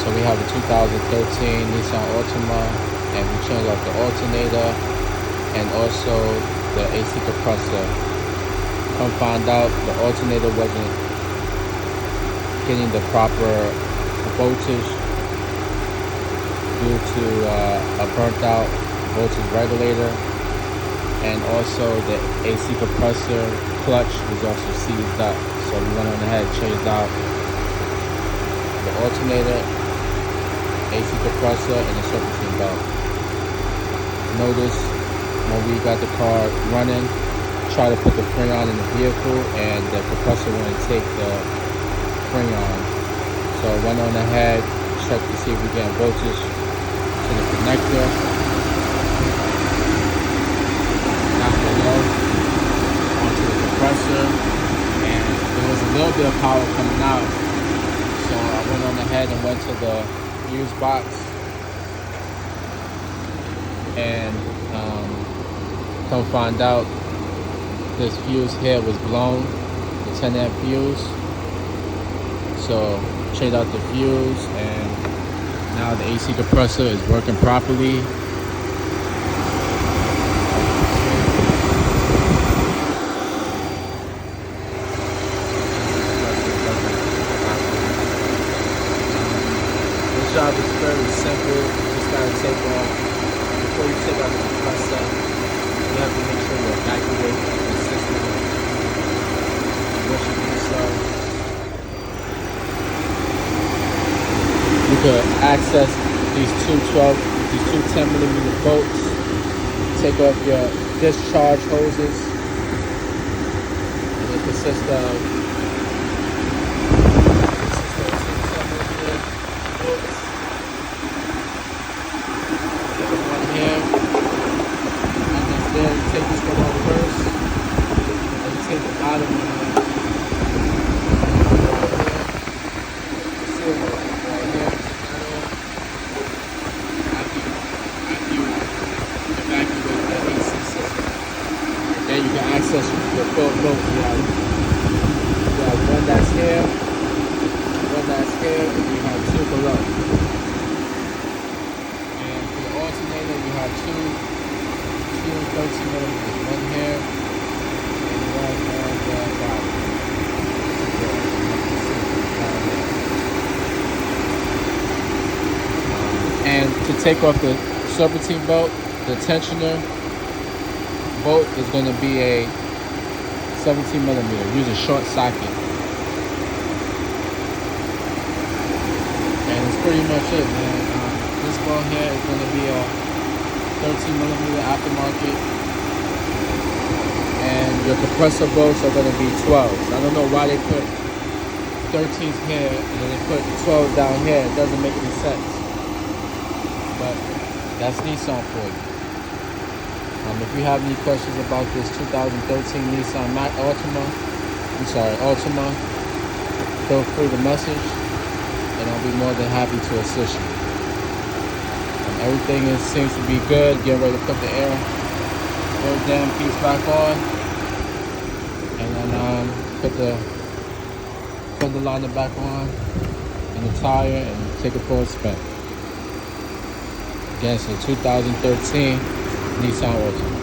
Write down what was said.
So we have a 2013 Nissan Altima, and we changed out the alternator and also the AC compressor. Come find out the alternator wasn't getting the proper voltage due to a burnt out voltage regulator, and also the AC compressor clutch was also seized up. So we went on ahead and changed out the alternator, AC compressor, and the serpentine belt. Notice when we got the car running, try to put the freon in the vehicle and the compressor wouldn't take the freon. So I went on ahead, checked to see if we get voltage to the connector down below onto the compressor, and there was a little bit of power coming out. So I went on ahead and went to the fuse box, and come find out this fuse here was blown, the 10 amp fuse. So changed out the fuse, and now the AC compressor is working properly. This job is very simple. You just gotta take off, before you take out the compressor, you have to make sure you evacuate the system. Once you do so, you can access these two 10mm bolts. Take off your discharge hoses, and it consists of one here, and then you take this one off first, and you take the bottom one off. Then you can access the full boat. You have one that's here, and you have two below. And for the alternator, you have two 13mm, one here and one on the bottom. And to take off the serpentine belt, the tensioner bolt is going to be a 17mm. Use a short socket, and it's pretty much it, man. This bolt here is going to be a 13mm aftermarket, and your compressor bolts are going to be 12s. I don't know why they put 13s here and then they put 12s down here. It doesn't make any sense, but that's Nissan for you. If you have any questions about this 2013 Nissan Altima, feel free to message, and I'll be more than happy to assist you. Everything seems to be good. Getting ready to put the air damn piece back on, and then put the fender liner back on, and the tire, and take it for a spin. Again, it's a 2013 Nissan Altima.